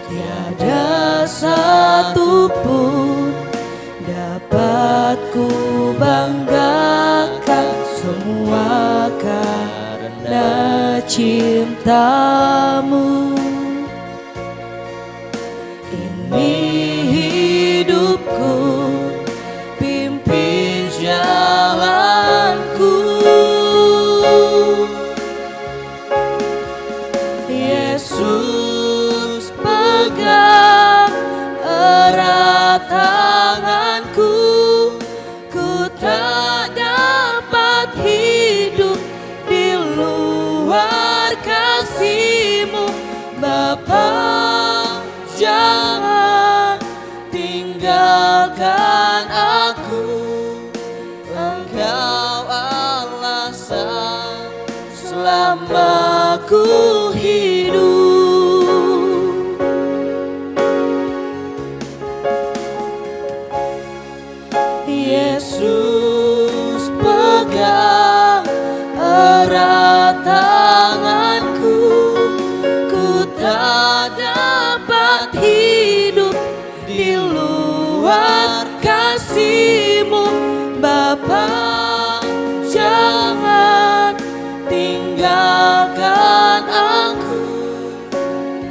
Tiada satu pun dapat ku banggakan, semua karena cintamu. Ini hidupku, pimpin jalanku. Yesus, pegang erat tanganku, ku tak dapat hidup di luar kasih-Mu. Bapa, jangan tinggalkan aku, Engkau alasan selama ku hidup. Yesus, pegang erat tanganku, ku tak dapat hidup di luar kasih-Mu. Bapa, jangan tinggalkan aku,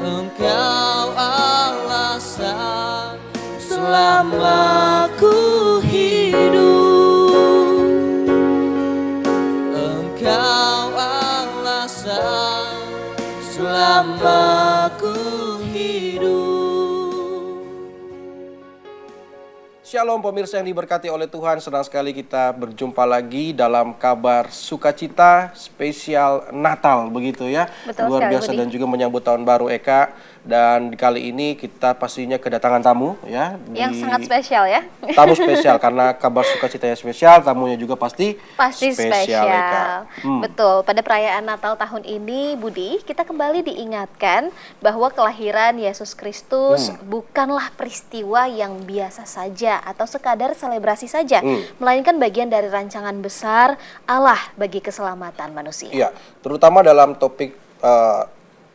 Engkau alasan selama ku hidup. Engkau alasan selama ku hidup. Shalom pemirsa yang diberkati oleh Tuhan, senang sekali kita berjumpa lagi dalam kabar sukacita spesial Natal begitu ya. Betul Luar sekali, biasa Budi. dan juga menyambut tahun baru Eka. Dan kali ini kita pastinya kedatangan tamu ya. Yang sangat spesial ya. Tamu spesial karena kabar sukacitanya spesial, tamunya juga pasti spesial. Eka. Betul, pada perayaan Natal tahun ini Budi, kita kembali diingatkan bahwa kelahiran Yesus Kristus bukanlah peristiwa yang biasa saja atau sekadar selebrasi saja, melainkan bagian dari rancangan besar Allah bagi keselamatan manusia. Iya, terutama dalam topik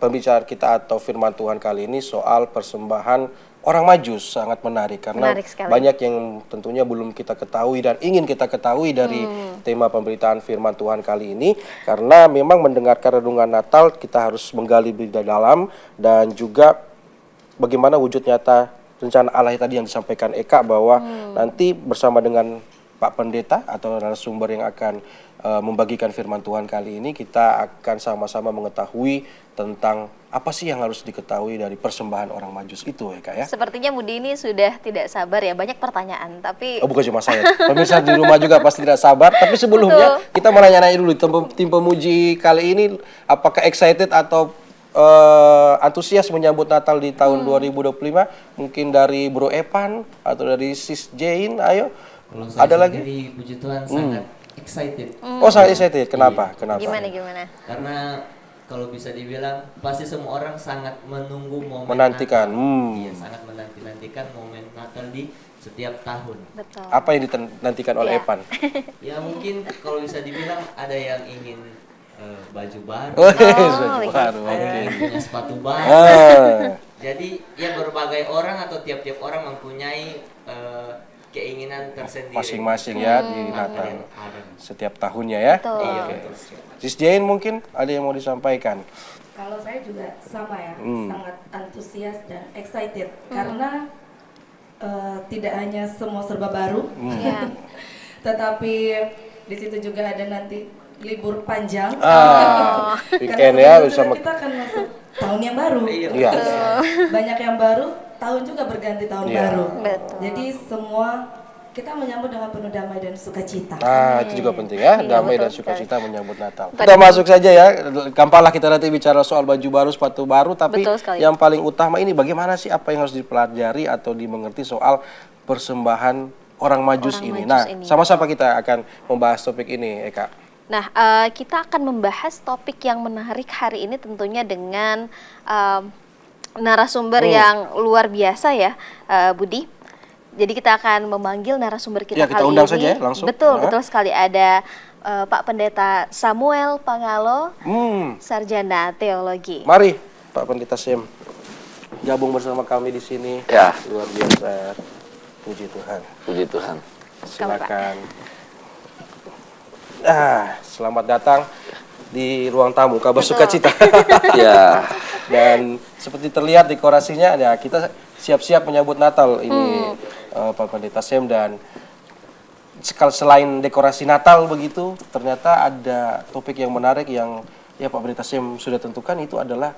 pembicaraan kita atau firman Tuhan kali ini soal persembahan orang Majus, sangat menarik karena banyak yang tentunya belum kita ketahui dan ingin kita ketahui dari tema pemberitaan firman Tuhan kali ini, karena memang mendengarkan renungan Natal kita harus menggali lebih dalam dan juga bagaimana wujud nyata rencana Allah tadi yang disampaikan Eka, bahwa nanti bersama dengan Pak Pendeta atau narasumber yang akan membagikan firman Tuhan kali ini, kita akan sama-sama mengetahui tentang apa sih yang harus diketahui dari persembahan orang Majus itu ya Kak ya. Sepertinya Budi ini sudah tidak sabar ya, banyak pertanyaan tapi bukan cuma saya, pemirsa di rumah juga pasti tidak sabar. Tapi sebelumnya kita mau nanya-nanya dulu, tim pemuji kali ini apakah excited atau antusias menyambut Natal di tahun 2025? Mungkin dari Bro Epan atau dari Sis Jane, ayo. Kalau saya Ada lagi? sendiri, puji Tuhan, sangat excited. Oh, saya excited. Kenapa? Kenapa? Gimana? Karena kalau bisa dibilang pasti semua orang sangat menunggu momen Menantikan. Natal. Iya, sangat menantikan momen Natal di setiap tahun. betul. Apa yang dinantikan oleh Iya. Epan? Ya mungkin kalau bisa dibilang ada yang ingin baju baru, Baru. ada yang punya sepatu baru. Ah. Jadi ya berbagai orang atau tiap-tiap orang mempunyai keinginan tersendiri. Masing-masing ya di Natal Natal yang ada. setiap tahunnya ya. Betul. Iya, Oke. betul. Sis Jane mungkin ada yang mau disampaikan. Kalau saya juga sama ya, sangat antusias dan excited karena tidak hanya semua serba baru, Iya. tetapi di situ juga ada nanti libur panjang. Weekend Karena ya sebelum bisa kita akan masuk tahun yang baru. Iya. Banyak yang baru, tahun juga berganti tahun Iya. baru. Betul. Jadi semua kita menyambut dengan penuh damai dan sukacita. Nah, itu juga penting ya, Iya, damai betul dan sukacita menyambut Natal. Pada- Kita masuk saja ya, gampanglah kita nanti bicara soal baju baru, sepatu baru, tapi Betul sekali. yang paling utama ini bagaimana sih apa yang harus dipelajari atau dimengerti soal persembahan orang Majus Orang ini. Majus Nah, ini. sama-sama kita akan membahas topik ini, Eka. Nah, kita akan membahas topik yang menarik hari ini tentunya dengan narasumber yang luar biasa ya, Budi. Jadi kita akan memanggil narasumber kita Ya, kita kali undang ini. saja ya, langsung. Betul, Ya. betul sekali. Ada Pak Pendeta Samuel Pangalo, sarjana teologi. Mari, Pak Pendeta Sam. gabung bersama kami di sini. Ya. Luar biasa. Puji Tuhan. Puji Tuhan. Silakan. Selamat datang di ruang tamu Kabar Sukacita. Ya. Dan seperti terlihat dekorasinya, ya kita siap-siap menyambut Natal ini, Pak Pendeta Sam. Dan selain dekorasi Natal begitu, ternyata ada topik yang menarik yang ya Pak Pendeta Sam sudah tentukan, itu adalah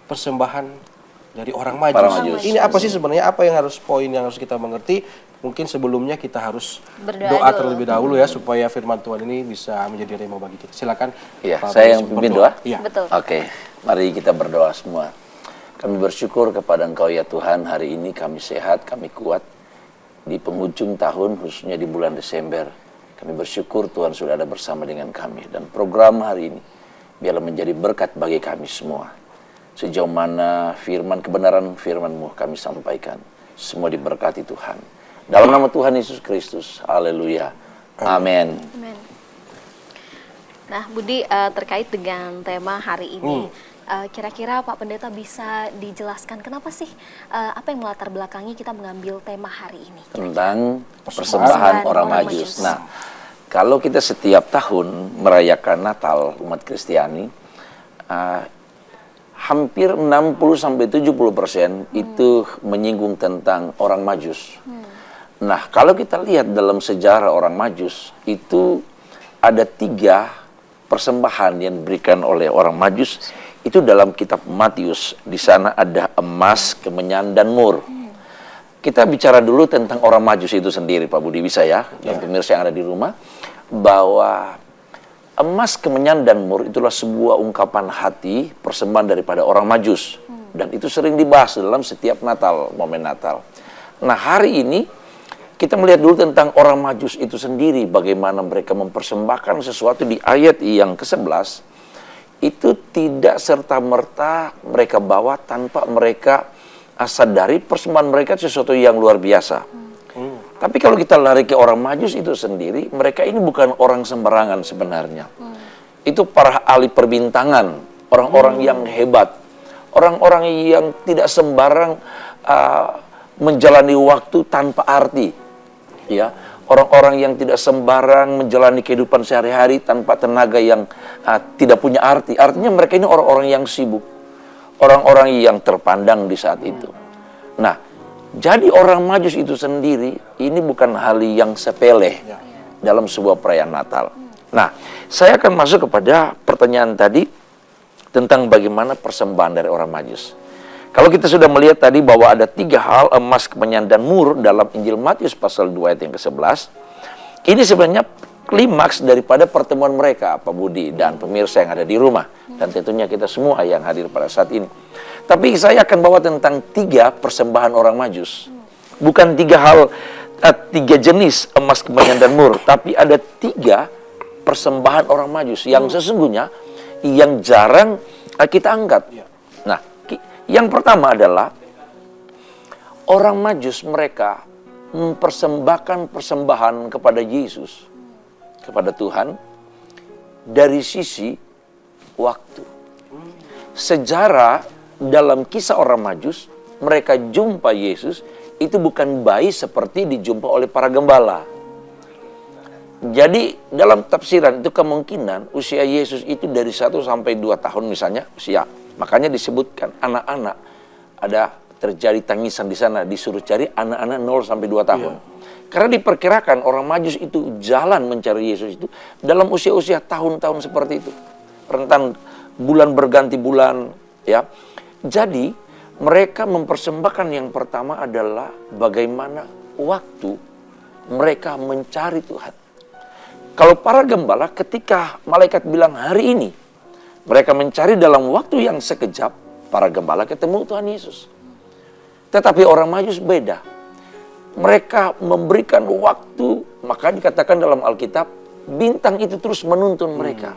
persembahan dari orang majus. Ini apa sih sebenarnya, apa yang poin yang harus kita mengerti? Mungkin sebelumnya kita harus doa terlebih dahulu ya, supaya firman Tuhan ini bisa menjadi rema bagi kita. Silakan. Iya, Pak saya Pendeta yang Sam pimpin berdoa. doa. Iya. Betul. Oke, mari kita berdoa semua. Kami bersyukur kepada Engkau ya Tuhan, hari ini kami sehat, kami kuat. Di penghujung tahun, khususnya di bulan Desember, kami bersyukur Tuhan sudah ada bersama dengan kami. Dan program hari ini biarlah menjadi berkat bagi kami semua. Sejauh mana firman kebenaran firman-Mu kami sampaikan, semua diberkati Tuhan. Dalam nama Tuhan Yesus Kristus, haleluya, amin. Amin. Nah, Budi, terkait dengan tema hari ini, kira-kira Pak Pendeta bisa dijelaskan kenapa sih, apa yang melatar belakangi kita mengambil tema hari ini? Tentang persembahan orang majus. Nah, kalau kita setiap tahun merayakan Natal umat Kristiani, hampir 60-70% itu menyinggung tentang orang majus. Nah, kalau kita lihat dalam sejarah orang majus, itu ada 3 persembahan yang diberikan oleh orang majus. Itu dalam kitab Matius. Di sana ada emas, kemenyan, dan mur. Kita bicara dulu tentang orang majus itu sendiri, Pak Budi, bisa ya? Dan pemirsa yang ada di rumah, bahwa emas, kemenyan, dan mur itulah sebuah ungkapan hati persembahan daripada orang majus. Dan itu sering dibahas dalam setiap Natal, momen Natal. Nah, hari ini kita melihat dulu tentang orang majus itu sendiri, bagaimana mereka mempersembahkan sesuatu. Di ayat yang ke-11, itu tidak serta-merta mereka bawa tanpa mereka sadari persembahan mereka sesuatu yang luar biasa. Tapi kalau kita lari ke orang majus itu sendiri, mereka ini bukan orang sembarangan sebenarnya. Itu para ahli perbintangan, orang-orang yang hebat, orang-orang yang tidak sembarang menjalani waktu tanpa arti. Ya, orang-orang yang tidak sembarang menjalani kehidupan sehari-hari tanpa tenaga yang tidak punya arti. Artinya mereka ini orang-orang yang sibuk, orang-orang yang terpandang di saat itu. Nah, jadi orang majus itu sendiri ini bukan hal yang sepele dalam sebuah perayaan Natal. Nah, saya akan masuk kepada pertanyaan tadi tentang bagaimana persembahan dari orang majus. Kalau kita sudah melihat tadi bahwa ada 3 hal, emas, kemenyan, dan mur dalam Injil Matius pasal 2 ayat yang ke-11. Ini sebenarnya klimaks daripada pertemuan mereka, Pak Budi dan pemirsa yang ada di rumah. Dan tentunya kita semua yang hadir pada saat ini. Tapi saya akan bawa tentang 3 persembahan orang majus. Bukan 3 hal, 3 jenis emas, kemenyan, dan mur. Tapi ada 3 persembahan orang majus yang sesungguhnya yang jarang kita angkat. Nah, yang pertama adalah orang majus mereka mempersembahkan persembahan kepada Yesus, kepada Tuhan, dari sisi waktu. Sejarah dalam kisah orang majus, mereka jumpa Yesus, itu bukan bayi seperti dijumpa oleh para gembala. Jadi dalam tafsiran itu kemungkinan usia Yesus itu dari 1 sampai 2 tahun misalnya usia. Makanya disebutkan anak-anak, ada terjadi tangisan di sana, disuruh cari anak-anak 0 sampai 2 tahun. Karena diperkirakan orang majus itu jalan mencari Yesus itu dalam usia-usia tahun-tahun seperti itu. Rentan bulan berganti bulan, ya. Jadi mereka mempersembahkan yang pertama adalah bagaimana waktu mereka mencari Tuhan. Kalau para gembala ketika malaikat bilang hari ini, mereka mencari dalam waktu yang sekejap, para gembala ketemu Tuhan Yesus. Tetapi orang majus beda. Mereka memberikan waktu, maka dikatakan dalam Alkitab, bintang itu terus menuntun mereka.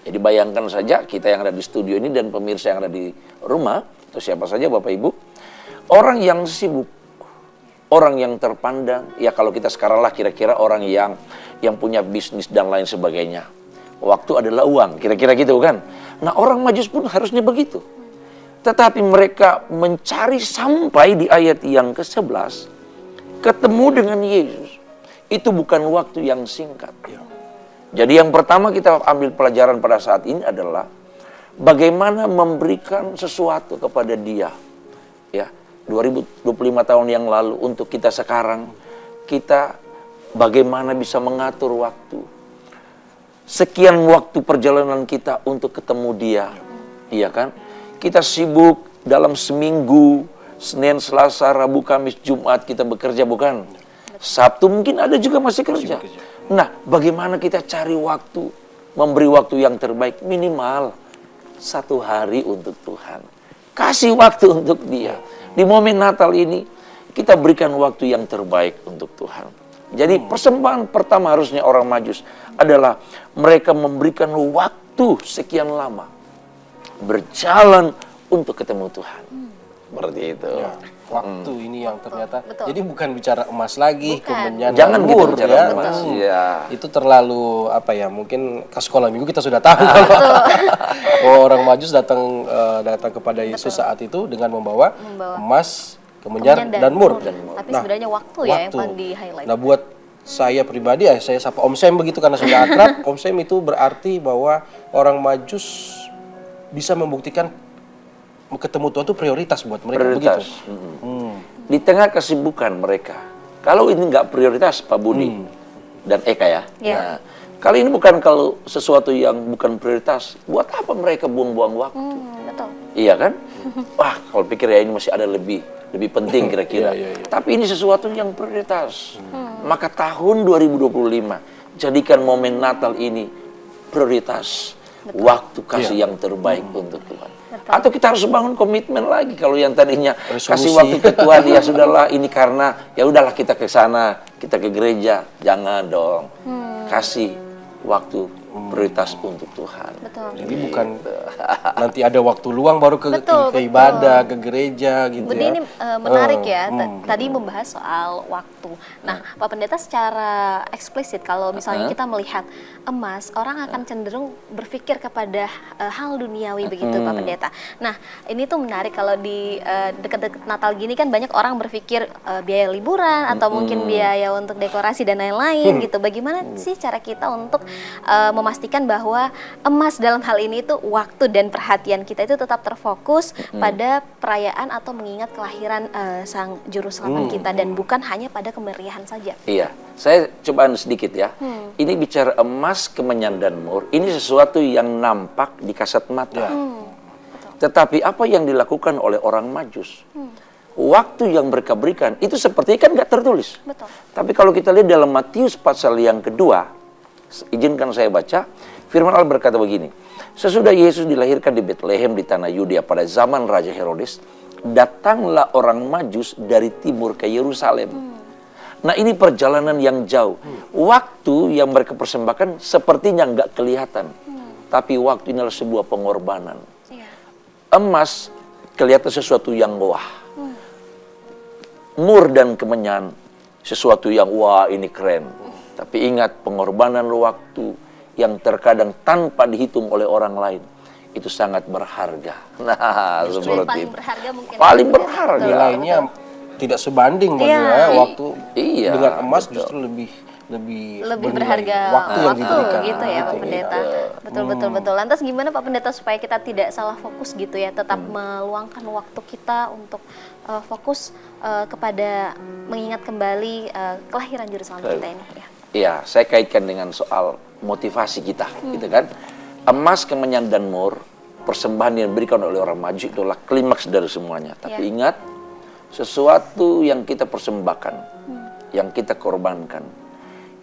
Jadi bayangkan saja kita yang ada di studio ini dan pemirsa yang ada di rumah, atau siapa saja Bapak Ibu, orang yang sibuk, orang yang terpandang, ya kalau kita sekarang lah kira-kira orang yang punya bisnis dan lain sebagainya. Waktu adalah uang, kira-kira gitu kan. Nah orang majus pun harusnya begitu. Tetapi mereka mencari sampai di ayat yang ke-11, ketemu dengan Yesus. Itu bukan waktu yang singkat. Jadi yang pertama kita ambil pelajaran pada saat ini adalah bagaimana memberikan sesuatu kepada Dia. Ya, 2025 tahun yang lalu untuk kita sekarang, kita bagaimana bisa mengatur waktu. Sekian waktu perjalanan kita untuk ketemu Dia. Iya kan? Kita sibuk dalam seminggu, Senin, Selasa, Rabu, Kamis, Jumat kita bekerja, bukan? Sabtu mungkin ada juga masih kerja. Nah, bagaimana kita cari waktu, memberi waktu yang terbaik, minimal 1 hari untuk Tuhan. Kasih waktu untuk Dia. Di momen Natal ini, kita berikan waktu yang terbaik untuk Tuhan. Jadi persembahan pertama harusnya orang Majus adalah mereka memberikan waktu sekian lama. Berjalan untuk ketemu Tuhan. Seperti itu. Ya, waktu ini yang ternyata jadi bukan bicara emas lagi, kemenyan, jangan kita mur, bicara ya. emas. Ya. Itu terlalu apa ya? Mungkin ke sekolah minggu kita sudah tahu kalau bahwa orang Majus datang kepada Yesus saat itu dengan membawa emas, kemenyan dan mur. Tapi sebenarnya waktu ya yang paling di-highlight. Nah, buat saya pribadi ya, saya sapa Om Sem begitu karena sudah akrab. Om Sem itu berarti bahwa orang Majus bisa membuktikan ketemu Tuhan itu prioritas buat mereka. Prioritas. Begitu. Di tengah kesibukan mereka. Kalau ini nggak prioritas, Pak Budi dan Eka ya. Ya. Nah, kali ini bukan kalau sesuatu yang bukan prioritas, buat apa mereka buang-buang waktu? Betul. Iya kan? Wah, kalau pikir ya ini masih ada lebih penting kira-kira. Iya. Tapi ini sesuatu yang prioritas. Maka tahun 2025 jadikan momen Natal ini prioritas. Waktu kasih yang terbaik untuk Tuhan. Atau kita harus bangun komitmen lagi kalau yang tadinya kasih waktu ke Tuhan, ya sudahlah ini karena ya udahlah kita ke sana, kita ke gereja. Jangan dong. Kasih waktu prioritas untuk Tuhan. Betul. Jadi bukan nanti ada waktu luang baru ke ibadah, ke gereja gitu. Budi ini menarik ya, tadi membahas soal waktu. Nah, Pak Pendeta secara eksplisit kalau misalnya kita melihat emas, orang akan cenderung berpikir kepada hal duniawi begitu Pak Pendeta. Nah, ini tuh menarik kalau di dekat-dekat Natal gini kan banyak orang berpikir biaya liburan atau mungkin biaya untuk dekorasi dan lain-lain gitu. Bagaimana sih cara kita untuk memastikan bahwa emas dalam hal ini itu waktu dan perhatian kita itu tetap terfokus pada perayaan atau mengingat kelahiran Sang Juru Selamat kita dan bukan hanya pada kemeriahan saja. Iya, saya coba sedikit ya. Ini bicara emas, kemenyan dan mur. Ini sesuatu yang nampak di kasat mata. Tetapi apa yang dilakukan oleh orang Majus? Waktu yang mereka berikan itu seperti kan nggak tertulis. Betul. Tapi kalau kita lihat dalam Matius pasal yang kedua, izinkan saya baca, firman Allah berkata begini. Sesudah Yesus dilahirkan di Bethlehem di tanah Yudea pada zaman Raja Herodes, datanglah orang Majus dari timur ke Yerusalem. Nah, ini perjalanan yang jauh. Waktu yang mereka persembahkan sepertinya nggak kelihatan. Tapi waktu ini adalah sebuah pengorbanan. Emas kelihatan sesuatu yang wah. Mur dan kemenyan sesuatu yang wah ini keren. Tapi ingat, pengorbanan waktu yang terkadang tanpa dihitung oleh orang lain itu sangat berharga. Nah, seperti Paling itu. berharga mungkin. Paling berharga. Nilainya tidak sebanding waktu Iya, dengan emas betul. justru lebih berharga waktu yang diberikan gitu ya Pak Pendeta. Betul. Lantas gimana Pak Pendeta supaya kita tidak salah fokus gitu ya, tetap meluangkan waktu kita untuk fokus kepada mengingat kembali kelahiran Juru Selamat kita ini ya. Iya, saya kaitkan dengan soal motivasi kita, gitu kan. Emas, kemenyan dan mur, persembahan yang diberikan oleh orang Majus itulah klimaks dari semuanya. Tapi ingat, sesuatu yang kita persembahkan, yang kita korbankan,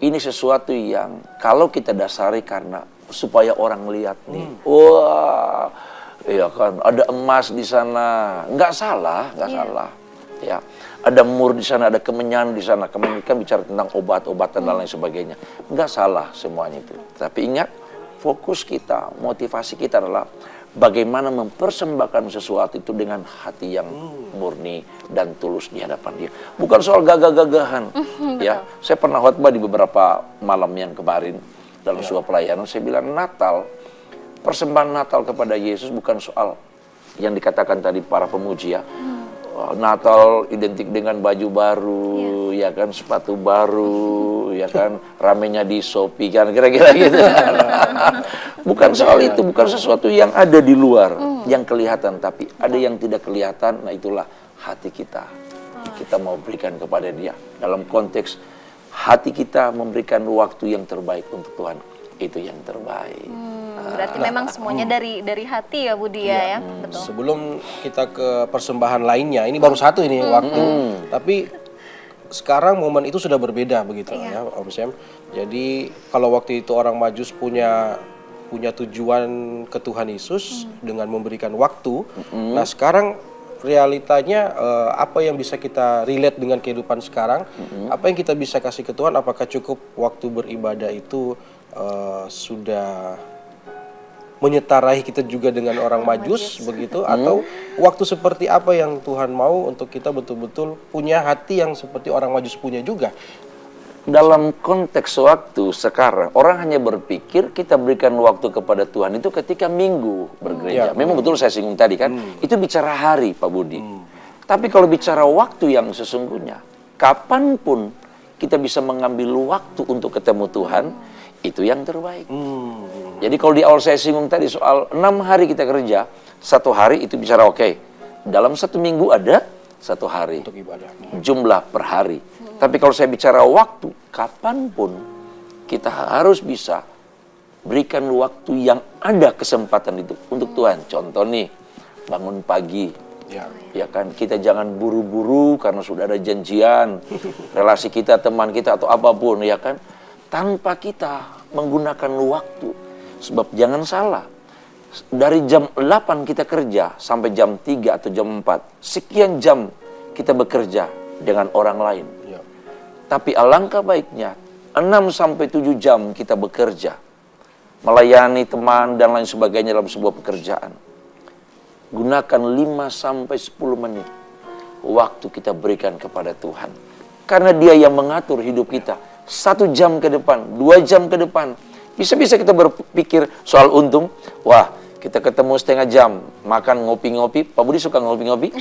ini sesuatu yang kalau kita dasari karena supaya orang lihat nih, wah, iya kan, ada emas di sana, nggak salah, ya. Ada mur di sana, ada kemenyan di sana. Kemenyan kan bicara tentang obat-obatan dan lain sebagainya. Nggak salah semuanya itu. Tapi ingat, fokus kita, motivasi kita adalah bagaimana mempersembahkan sesuatu itu dengan hati yang murni dan tulus di hadapan Dia. Bukan soal gagah-gagahan. Ya, saya pernah khotbah di beberapa malam yang kemarin dalam sebuah pelayanan. Saya bilang Natal, persembahan Natal kepada Yesus bukan soal yang dikatakan tadi para pemuji ya. Natal identik dengan baju baru, ya kan, sepatu baru, ya kan, ramenya di Shopee kan, kira-kira gitu. Bukan soal itu, bukan sesuatu yang ada di luar, yang kelihatan, tapi ada yang tidak kelihatan. Nah, itulah hati kita. Kita mau berikan kepada Dia. Dalam konteks hati kita memberikan waktu yang terbaik untuk Tuhan, itu yang terbaik. Berarti memang semuanya dari hati ya Budi ya. Betul. Sebelum kita ke persembahan lainnya, ini baru satu ini waktu. Tapi sekarang momen itu sudah berbeda begitu ya Om Sam. Jadi kalau waktu itu orang Majus punya tujuan ke Tuhan Yesus dengan memberikan waktu. Nah sekarang realitanya apa yang bisa kita relate dengan kehidupan sekarang? Apa yang kita bisa kasih ke Tuhan? Apakah cukup waktu beribadah itu sudah menyetarai kita juga dengan orang Majus begitu, atau waktu seperti apa yang Tuhan mau untuk kita betul-betul punya hati yang seperti orang Majus punya juga? Dalam konteks waktu sekarang, orang hanya berpikir kita berikan waktu kepada Tuhan itu ketika minggu bergereja. Memang betul saya singgung tadi kan, itu bicara hari Pak Budi. Tapi kalau bicara waktu yang sesungguhnya, kapanpun kita bisa mengambil waktu untuk ketemu Tuhan, itu yang terbaik. Jadi kalau di awal saya singgung tadi soal 6 hari kita kerja, 1 hari itu bicara oke. Dalam 1 minggu ada 1 hari. Untuk ibadah. Jumlah per hari. Tapi kalau saya bicara waktu, kapanpun kita harus bisa berikan waktu yang ada kesempatan itu untuk Tuhan. Contoh nih, bangun pagi. Ya kan, kita jangan buru-buru karena sudah ada janjian, relasi kita, teman kita atau apapun, ya kan. Tanpa kita menggunakan waktu. Sebab jangan salah, dari jam 8 kita kerja sampai jam 3 atau jam 4, sekian jam kita bekerja dengan orang lain. Tapi alangkah baiknya 6 sampai 7 jam kita bekerja, melayani teman dan lain sebagainya dalam sebuah pekerjaan. Gunakan 5 sampai 10 menit waktu kita berikan kepada Tuhan. Karena Dia yang mengatur hidup kita. 1 jam ke depan, 2 jam ke depan. Bisa-bisa kita berpikir soal untung. Wah, kita ketemu setengah jam, makan ngopi-ngopi. Pak Budi suka ngopi-ngopi?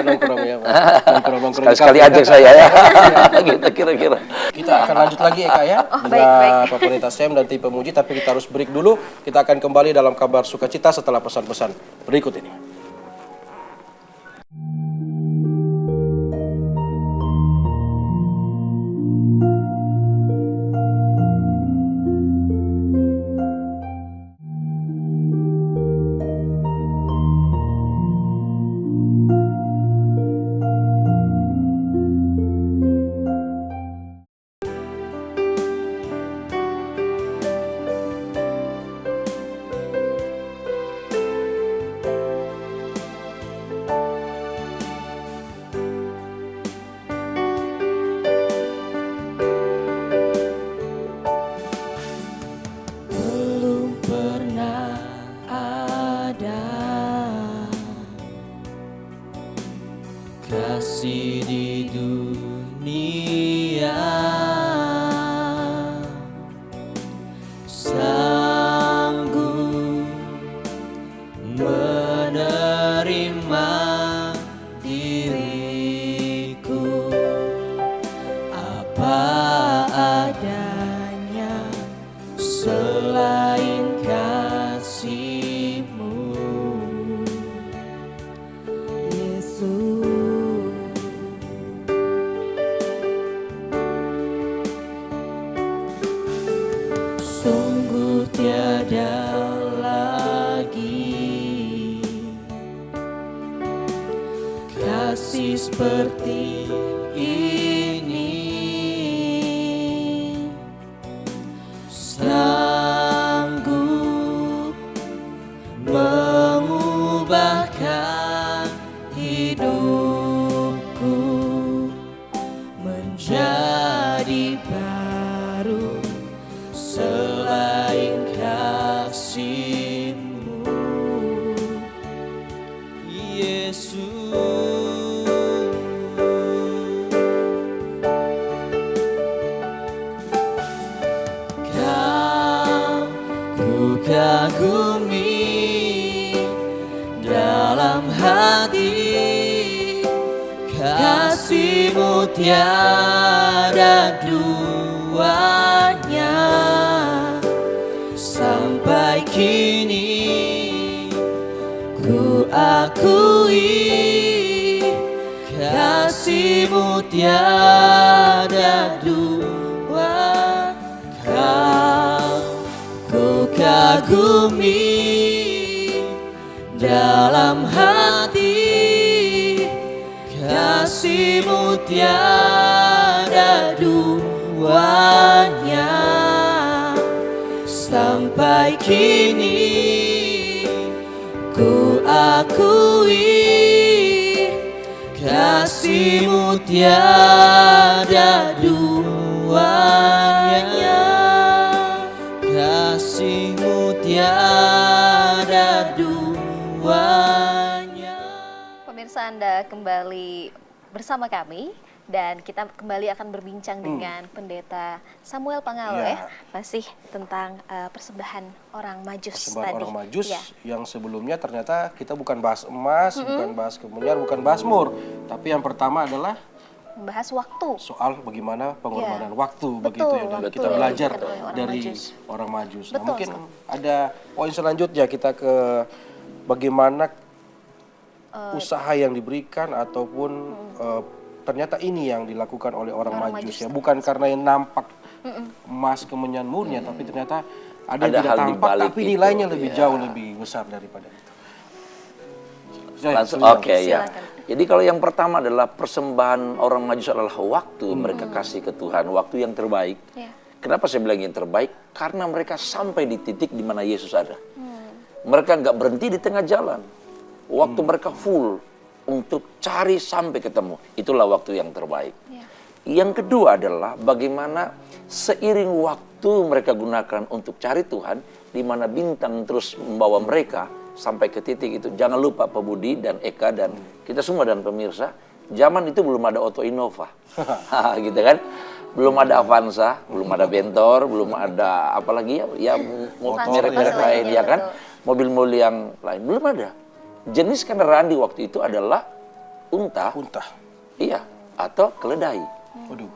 Nongkrong ya, Pak. Sekali-sekali ajak saya ya. Gitu kira-kira. Kita akan lanjut lagi ya Kak ya, dengan Pak Pendeta Sam dan tim pemuji. Tapi kita harus break dulu. Kita akan kembali dalam kabar sukacita setelah pesan-pesan berikut ini. Kasih di dunia sanggup menerima diriku apa adanya selain kasih-Mu, Yesus. sungguh tiada lagi kasih seperti ini, sanggup mengubahkan hidupku menjadi baru selain kasih-Mu, Yesus. Kau ku kagumi dalam kasih-Mu tiada duanya. Sampai kini ku akui kasih-Mu tiada dua. Ku kagumi dalam hati, kasih-Mu tiada duanya. Sampai kini ku akui kasih-Mu tiada duanya. Kasih-Mu tiada duanya. Pemirsa, Anda kembali bersama kami dan kita kembali akan berbincang dengan Pendeta Samuel Pangalo Ya. masih tentang persembahan orang Majus Persembahan tadi. orang Majus Ya. yang sebelumnya ternyata kita bukan bahas emas, bukan bahas kemenyan, bukan bahas mur, tapi yang pertama adalah Membahas waktu. soal bagaimana pengorbanan Ya. waktu begitu Betul, ya, dan waktu kita yang belajar diberikan oleh orang dari Majus. orang Majus. Nah, Betul mungkin sekali. ada poin selanjutnya kita ke bagaimana usaha yang diberikan ataupun ternyata ini yang dilakukan oleh orang Majus ya, bukan karena yang nampak emas kemenyan murnya, tapi ternyata ada yang Ada tidak hal di tampak balik tapi itu, nilainya lebih ya. jauh lebih besar daripada itu. Langsung, Silakan. oke ya. Silakan. Jadi kalau yang pertama adalah persembahan orang Majus adalah waktu mereka kasih ke Tuhan, waktu yang terbaik. Ya. Kenapa saya bilang yang terbaik? Karena mereka sampai di titik di mana Yesus ada. Mereka nggak berhenti di tengah jalan. Waktu mereka full untuk cari sampai ketemu. Itulah waktu yang terbaik. Ya. Yang kedua adalah bagaimana seiring waktu mereka gunakan untuk cari Tuhan, di mana bintang terus membawa mereka sampai ke titik itu. Jangan lupa Pak Budi dan Eka dan kita semua dan pemirsa, zaman itu belum ada Auto Innova. Gitu kan? Belum ada Avanza, belum ada Bentor, belum ada apalagi ya merek-merek lain ya kan? Mobil-mobil yang lain belum ada. Jenis kendaraan di waktu itu adalah unta, Unta. iya, atau keledai. Waduh.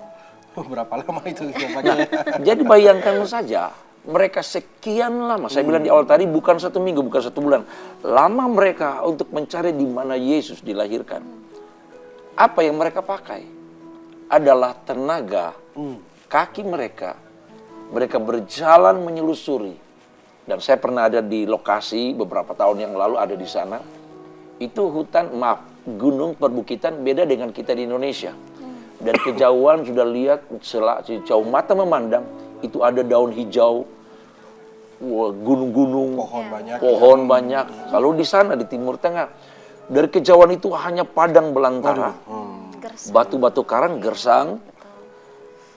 Berapa lama itu pakai? Jadi bayangkan saja, mereka sekian lama, saya bilang di awal tadi bukan 1 minggu, bukan 1 bulan. Lama mereka untuk mencari di mana Yesus dilahirkan. Apa yang mereka pakai? Adalah tenaga kaki mereka. Mereka berjalan menyelusuri. Dan saya pernah ada di lokasi beberapa tahun yang lalu ada di sana. Itu gunung perbukitan beda dengan kita di Indonesia. Dan kejauhan sudah lihat, sejauh mata memandang, itu ada daun hijau, gunung-gunung, pohon banyak. Kalau di sana di Timur Tengah, dari kejauhan itu hanya padang belantara, batu-batu karang, gersang.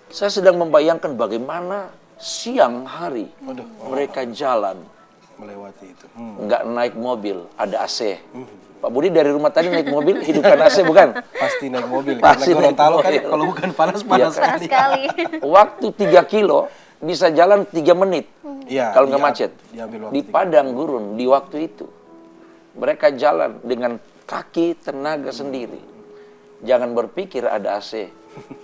Saya sedang membayangkan bagaimana siang hari mereka jalan, melewati itu. nggak naik mobil, ada AC. Pak Budi dari rumah tadi naik mobil, hidupkan AC bukan? Pasti naik mobil. Pasti Karena naik Gorontalo kan mobil. kalau bukan panas Panas sekali. sekali. Waktu 3 kilo bisa jalan 3 menit. Iya, Kalau nggak macet. diambil waktu Di 3 padang gurun di waktu itu. Mereka jalan dengan kaki tenaga sendiri. Jangan berpikir ada AC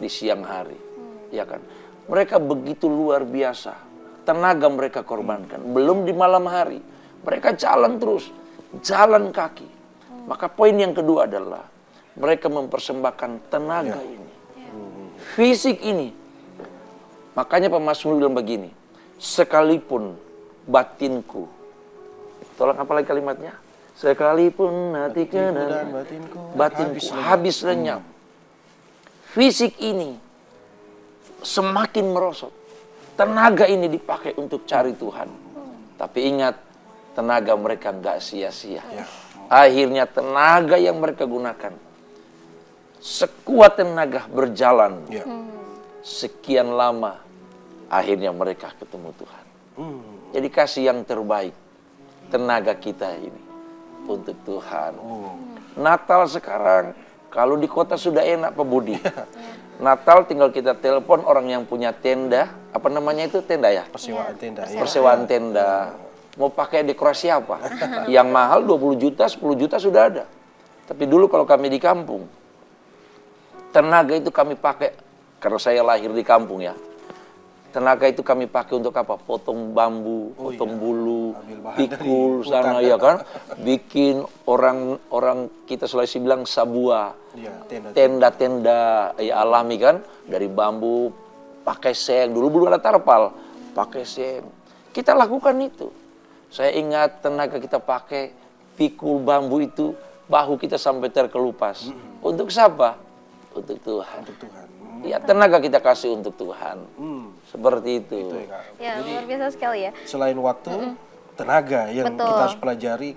di siang hari. Ya kan? Mereka begitu luar biasa. Tenaga mereka korbankan. Belum di malam hari. Mereka jalan terus. Jalan kaki. Maka poin yang kedua adalah mereka mempersembahkan tenaga ini. Fisik ini. Makanya pemazmur bilang begini. Sekalipun batinku. Tolong apa lagi kalimatnya? Sekalipun hatiku dan batinku habis lenyap. Fisik ini semakin merosot. Tenaga ini dipakai untuk cari Tuhan. Tapi ingat, tenaga mereka nggak sia-sia. Akhirnya tenaga yang mereka gunakan, sekuat tenaga berjalan. Sekian lama, akhirnya mereka ketemu Tuhan. Jadi kasih yang terbaik, tenaga kita ini untuk Tuhan. Natal sekarang, kalau di kota sudah enak Pak Budi. Natal tinggal kita telepon orang yang punya tenda, apa namanya itu tenda ya? Persewaan tenda. Persewaan tenda. Mau pakai dekorasi apa? Yang mahal 20 juta, 10 juta sudah ada. Tapi dulu kalau kami di kampung, Tenaga itu kami pakai, karena saya lahir di kampung ya. Tenaga itu kami pakai untuk apa? Potong bambu, potong bulu, pikul sana ya kan. Bikin orang kita Sulawesi bilang sabua. Tenda-tenda ya alami kan. Dari bambu, pakai seng. Dulu belum ada tarpal, pakai seng. Kita lakukan itu. Saya ingat tenaga kita pakai pikul bambu itu, bahu kita sampai terkelupas. Untuk siapa? Untuk Tuhan. Untuk Tuhan. Ya, tenaga kita kasih untuk Tuhan. Seperti itu. Ya, luar biasa sekali ya. Selain waktu, tenaga yang Betul. kita harus pelajari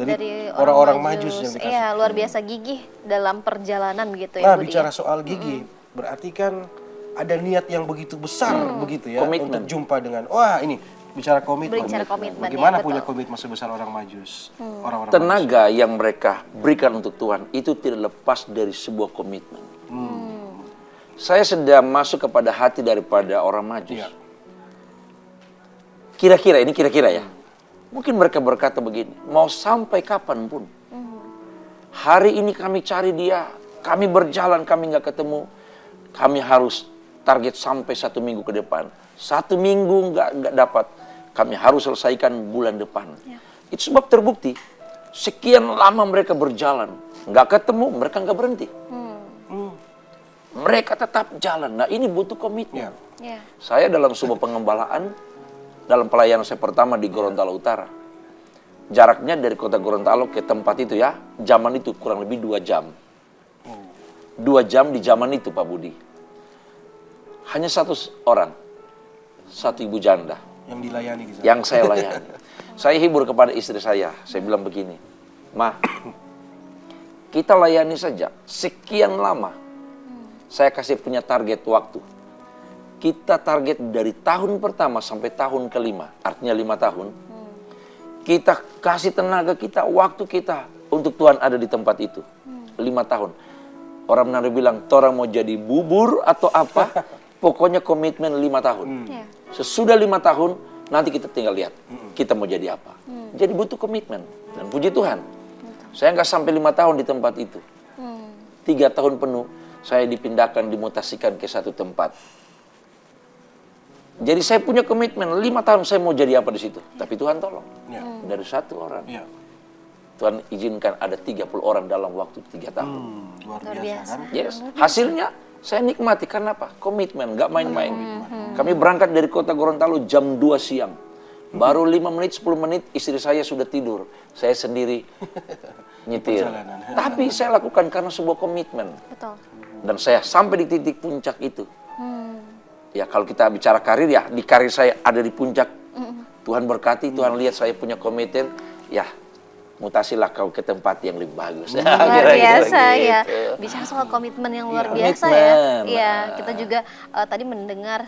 dari orang-orang majus yang dikasih. Iya, luar biasa gigih dalam perjalanan gitu ya. Nah, Budi, bicara ya? soal gigih, berarti kan ada niat yang begitu besar begitu ya. Komitmen. Untuk jumpa dengan, wah ini bicara komitmen. Bicara komitmen, Bagaimana ya, punya betul. komitmen sebesar orang majus? Orang-orang Tenaga yang mereka berikan untuk Tuhan itu tidak lepas dari sebuah komitmen. Saya sedang masuk kepada hati daripada orang majus. Iya. Kira-kira ya. Mungkin mereka berkata begini, mau sampai kapanpun. Hari ini kami cari dia, kami berjalan, kami nggak ketemu. Kami harus target sampai 1 minggu ke depan. 1 minggu nggak dapat, kami harus selesaikan bulan depan. Ya. Itu sebab terbukti, sekian lama mereka berjalan, nggak ketemu, mereka nggak berhenti. Mereka tetap jalan. Nah, ini butuh komitmen. Ya. Saya dalam sebuah pengembalaan, dalam pelayanan saya pertama di Gorontalo Utara. Jaraknya dari kota Gorontalo ke tempat itu ya, zaman itu kurang lebih 2 jam. 2 jam di zaman itu Pak Budi. Hanya 1 orang, 1 ibu janda. Yang dilayani di sana. Yang saya layani. Saya hibur kepada istri saya bilang begini, Ma, kita layani saja, sekian lama. Saya kasih punya target waktu. Kita target dari tahun pertama sampai tahun kelima, artinya 5 tahun. Kita kasih tenaga kita, waktu kita untuk Tuhan ada di tempat itu. 5 tahun. Orang Manado bilang, orang mau jadi bubur atau apa, pokoknya komitmen 5 tahun. Ya. Sesudah 5 tahun, nanti kita tinggal lihat, kita mau jadi apa. Jadi butuh komitmen. Dan puji Tuhan, saya nggak sampai 5 tahun di tempat itu. 3 tahun penuh, saya dipindahkan, dimutasikan ke satu tempat. Jadi saya punya komitmen, 5 tahun saya mau jadi apa di situ. Tapi Tuhan tolong, dari 1 orang. Ya. Tuhan izinkan ada 30 orang dalam waktu 3 tahun. Luar Luar biasa kan? Yes, hasilnya saya nikmati karena apa? Komitmen, nggak main-main. Kami berangkat dari kota Gorontalo jam 2 siang. Baru 5 menit, 10 menit istri saya sudah tidur. Saya sendiri nyetir. Tapi saya lakukan karena sebuah komitmen. Betul. Dan saya sampai di titik puncak itu. Ya kalau kita bicara karir ya, di karir saya ada di puncak. Tuhan berkati, Tuhan lihat saya punya komitmen. Ya, mutasilah kau ke tempat yang lebih bagus. Luar biasa gitu. ya. Bicara soal komitmen yang luar biasa komitmen. ya. Iya, kita juga tadi mendengar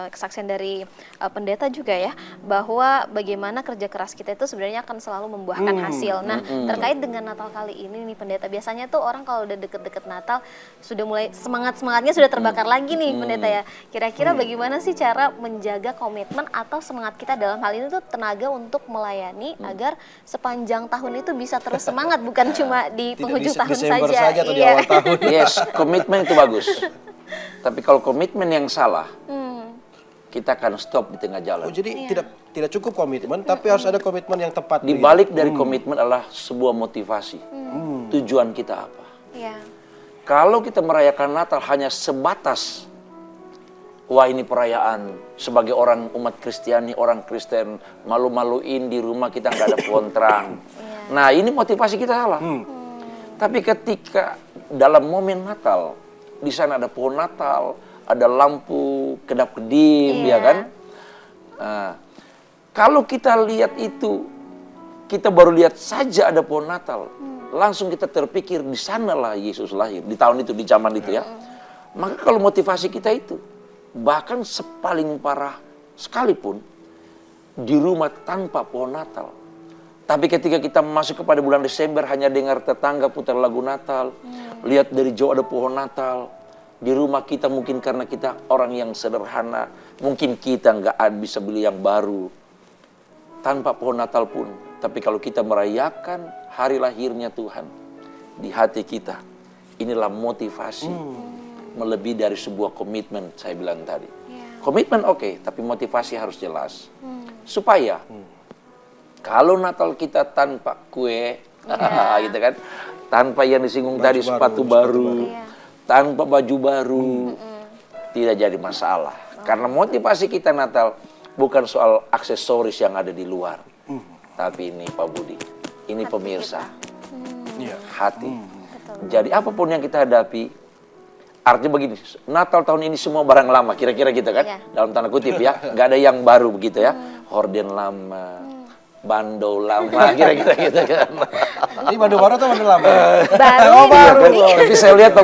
kesaksian dari pendeta juga ya, bahwa bagaimana kerja keras kita itu sebenarnya akan selalu membuahkan hasil. Nah, terkait dengan Natal kali ini nih pendeta, biasanya tuh orang kalau udah deket-deket Natal sudah mulai semangatnya sudah terbakar lagi nih pendeta ya. Kira-kira bagaimana sih cara menjaga komitmen atau semangat kita dalam hal ini tuh tenaga untuk melayani agar sepanjang tahun itu bisa terus semangat, bukan cuma di penghujung tahun Desember saja. saja atau di awal tahun. Yes, komitmen itu bagus. Tapi kalau komitmen yang salah, kita akan stop di tengah jalan. Oh, jadi tidak cukup komitmen, tapi harus ada komitmen yang tepat. Di balik dari komitmen adalah sebuah motivasi. Tujuan kita apa? Iya. Kalau kita merayakan Natal hanya sebatas, wah ini perayaan sebagai orang umat Kristiani, orang Kristen, malu-maluin di rumah kita nggak ada pohon terang. Nah ini motivasi kita salah. Tapi ketika dalam momen Natal, di sana ada pohon Natal, ada lampu kedap-kedip, ya kan? Nah, kalau kita lihat itu, kita baru lihat saja ada pohon Natal, langsung kita terpikir di sanalah Yesus lahir, di tahun itu, di zaman itu ya. Maka kalau motivasi kita itu, bahkan sepaling parah sekalipun, di rumah tanpa pohon Natal. Tapi ketika kita masuk kepada bulan Desember, hanya dengar tetangga putar lagu Natal, lihat dari jauh ada pohon Natal. Di rumah kita mungkin karena kita orang yang sederhana, mungkin kita nggak bisa beli yang baru. Tanpa pohon Natal pun. Tapi kalau kita merayakan hari lahirnya Tuhan, di hati kita, inilah motivasi melebihi dari sebuah komitmen, saya bilang tadi. Iya. Komitmen oke, tapi motivasi harus jelas. Supaya kalau Natal kita tanpa kue, gitu kan, tanpa yang disinggung tadi sepatu baru, Iya. tanpa baju baru, tidak jadi masalah. Karena motivasi kita Natal bukan soal aksesoris yang ada di luar, tapi ini Pak Budi, ini Hati pemirsa, Iya. hati. Jadi apapun yang kita hadapi, artinya begini, Natal tahun ini semua barang lama, kira-kira gitu kan, Iya. dalam tanda kutip ya, nggak ada yang baru begitu ya, horden lama, bando lama, kira-kira gitu kan. Ini bando baru atau bando lama? Baru Oh, ini baru. Budi. Tapi saya lihat Pak